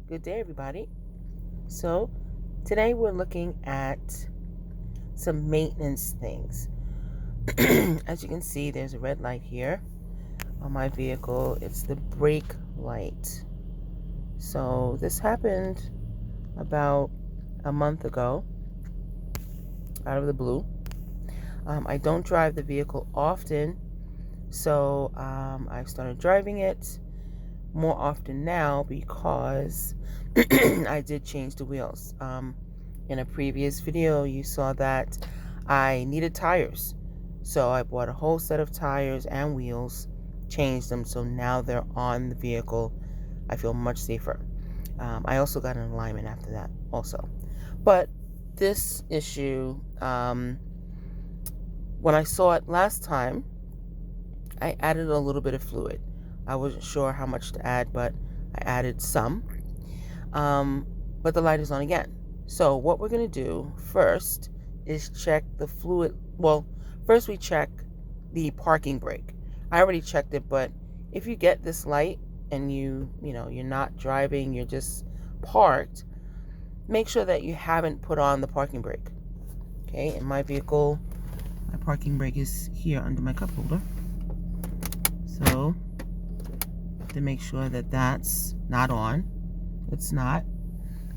Good day, everybody. So, today we're looking at some maintenance things. As you can see, there's a red light here on my vehicle. It's the brake light. So, this happened about a month ago, out of the blue. I don't drive the vehicle often, so I started driving it more often now because I did change the wheels. In a previous video, you saw that I needed tires. So I bought a whole set of tires and wheels, changed them, so now they're on the vehicle. I feel much safer. I also got an alignment after that also. But this issue, when I saw it last time, I added a little bit of fluid. I wasn't sure how much to add, but I added some. But the light is on again. So what we're going to do first is check the fluid. Well, first we check the parking brake. I already checked it, but if you get this light and you're not driving, you're just parked, make sure that you haven't put on the parking brake. Okay, in my vehicle, my parking brake is here under my cup holder. So, to make sure that that's not on. It's not,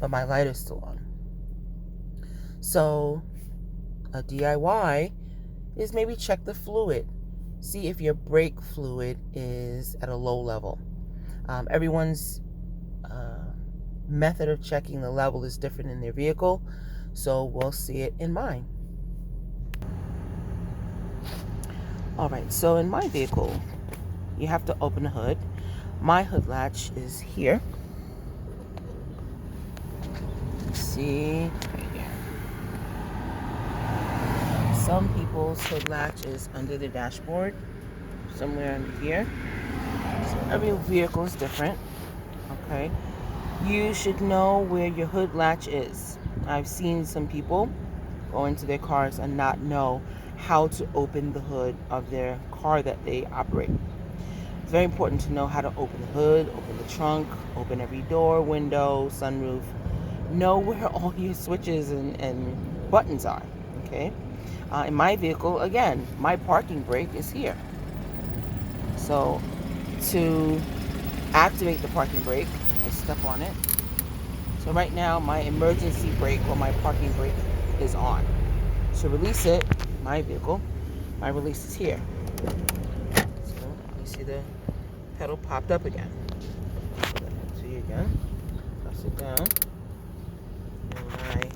but my light is still on. So, a DIY is maybe check the fluid. See if your brake fluid is at a low level. Everyone's method of checking the level is different in their vehicle, so we'll see it in mine. Alright, so in my vehicle, you have to open the hood. My hood latch is here. See right here. Some people's hood latch is under the dashboard, somewhere under here. So every vehicle is different. Okay, you should know where your hood latch is. I've seen some people go into their cars and not know how to open the hood of their car that they operate. It's very important to know how to open the hood, open the trunk, open every door, window, sunroof. Know where all your switches and buttons are. Okay. In my vehicle, again, my parking brake is here. So to activate the parking brake, I step on it. So right now, my emergency brake or my parking brake is on. To release it, my vehicle, my release is here. So you see the pedal popped up again. See you again. Press it down. And I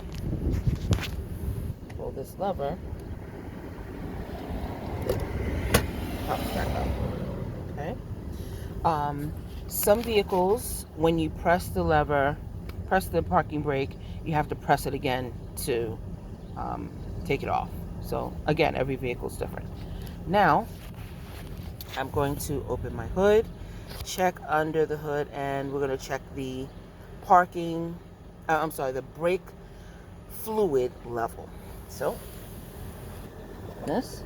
pull this lever. Pops back up. Okay. Some vehicles, when you press the lever, press the parking brake, you have to press it again to take it off. So again, every vehicle is different. Now, I'm going to open my hood, check under the hood, and we're going to check the the brake fluid level. So, this.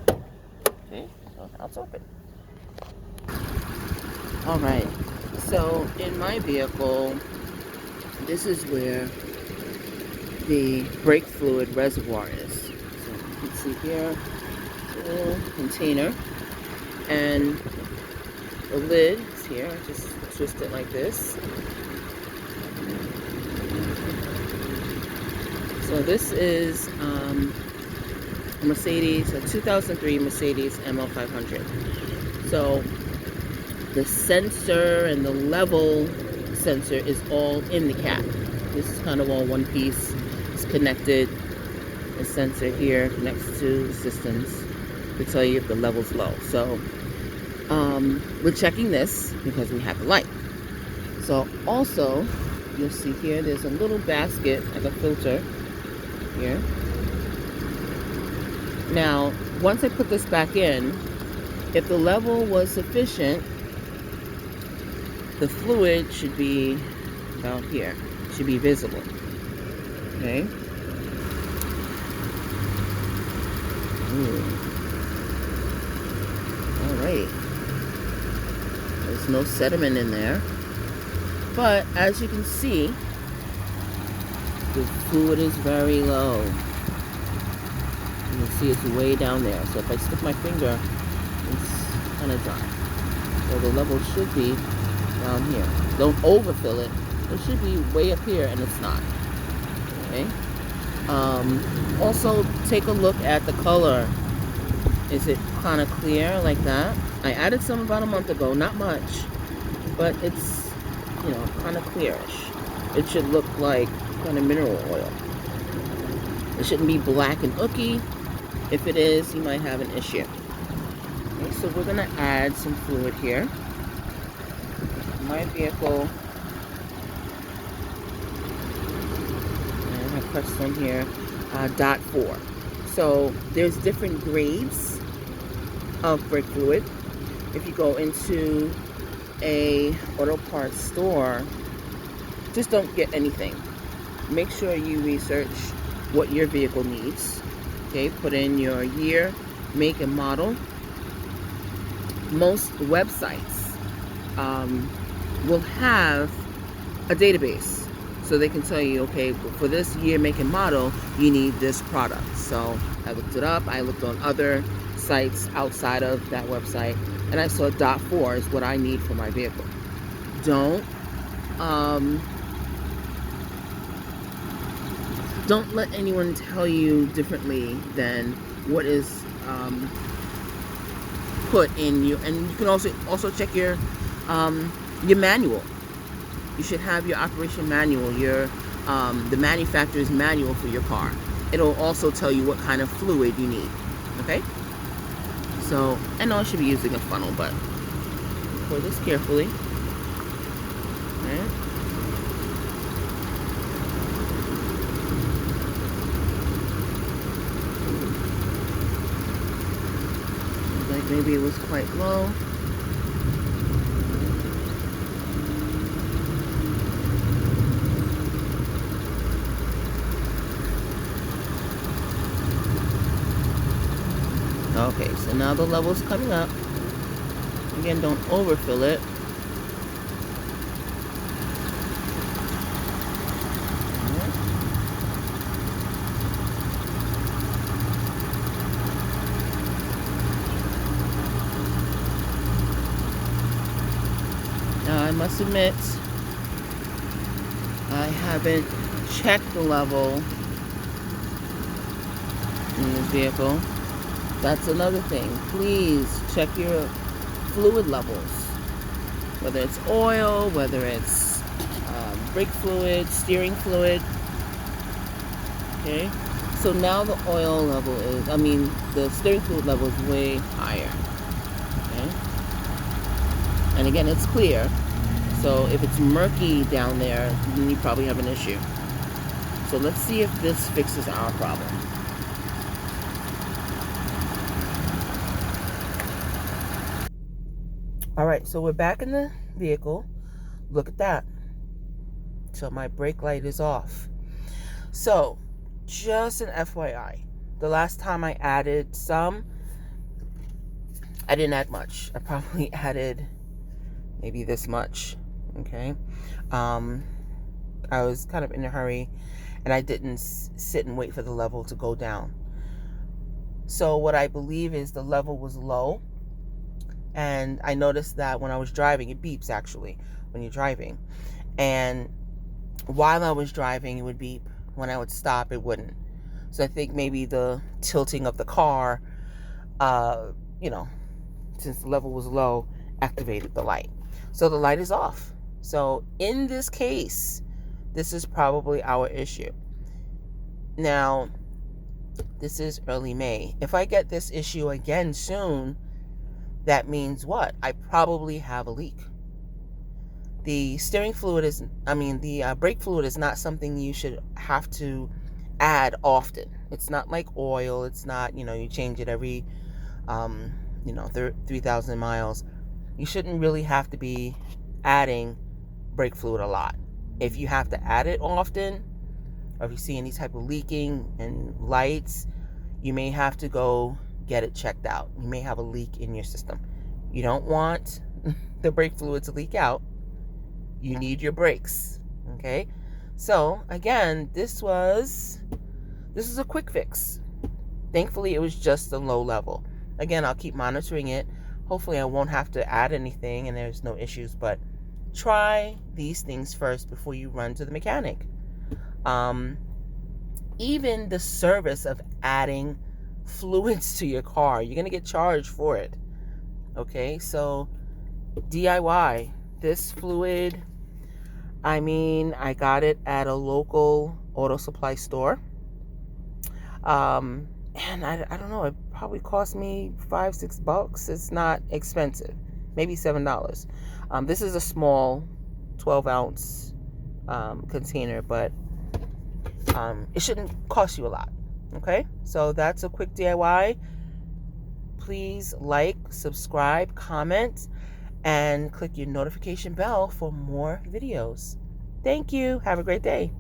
Okay, so now it's open. Alright, so in my vehicle, this is where the brake fluid reservoir is. So you can see here, a little container, and the lid is here. Just twist it like this. So this is a Mercedes, a 2003 Mercedes ML500. So the sensor and the level sensor is all in the cap. This is kind of all one piece. It's connected. The sensor here connects to the systems to tell you if the level's low. So we're checking this because we have the light. So also, you'll see here, there's a little basket, like a filter here. Now, once I put this back in, if the level was sufficient, the fluid should be about here. It should be visible. Okay. All right. There's no sediment in there. But as you can see, the fluid is very low. You can see it's way down there. So if I stick my finger, it's kind of dry. So the level should be down here. Don't overfill it. It should be way up here, and it's not. Okay. Also, take a look at the color. Is it kind of clear like that? I added some about a month ago, not much, but it's, you know, kind of clearish. It should look like kind of mineral oil. It shouldn't be black and ooky. If it is, you might have an issue. Okay, so we're gonna add some fluid here. My vehicle, and I pressed on here, .4. So there's different grades of brake fluid. If you go into a auto parts store, just don't get anything. Make sure you research what your vehicle needs. Okay, put in your year, make, and model. Most websites will have a database, so they can tell you, okay, for this year, make, and model, you need this product. So I looked it up. I looked on other sites outside of that website, and I saw .4 is what I need for my vehicle. Don't let anyone tell you differently than what is put in you. And you can also check your manual. You should have your operation manual, your the manufacturer's manual for your car. It'll also tell you what kind of fluid you need. Okay. So I know I should be using a funnel, but pour this carefully. Okay. Like maybe it was quite low. Okay, so now the level's coming up. Again, don't overfill it. Now, I must admit, I haven't checked the level in this vehicle. That's another thing. Please check your fluid levels. Whether it's oil, whether it's brake fluid, steering fluid. Okay. So now the oil level is, the steering fluid level is way higher. Okay. And again, it's clear. So if it's murky down there, then you probably have an issue. So let's see if this fixes our problem. All right, so we're back in the vehicle. Look at that. So my brake light is off. So just an FYI, the last time I added some, I didn't add much. I probably added maybe this much. Okay. I was kind of in a hurry, and I didn't sit and wait for the level to go down. So what I believe is the level was low. And I noticed that when I was driving, it beeps actually when you're driving. And while I was driving, it would beep. When I would stop, it wouldn't. So I think maybe the tilting of the car, since the level was low, activated the light. So the light is off. So in this case, this is probably our issue. Now, this is early May. If I get this issue again soon, that means what? I probably have a leak. The steering fluid is, the brake fluid is not something you should have to add often. It's not like oil. It's not, you change it every, 3,000 miles. You shouldn't really have to be adding brake fluid a lot. If you have to add it often, or if you see any type of leaking and lights, you may have to go get it checked out. You may have a leak in your system. You don't want the brake fluid to leak out. you need your brakes. Okay, so again, this is a quick fix. Thankfully, it was just a low level. Again, I'll keep monitoring it. Hopefully I won't have to add anything and there's no issues, but try these things first before you run to the mechanic. Even the service of adding fluids to your car, you're going to get charged for it. Okay, so D.I.Y, this fluid, I got it at a local auto supply store. And I don't know, it probably cost me $5-6. It's not expensive, maybe $7. This is a small 12-ounce container, but it shouldn't cost you a lot. Okay, so that's a quick DIY. Please like, subscribe, comment, and click your notification bell for more videos. Thank you. Have a great day.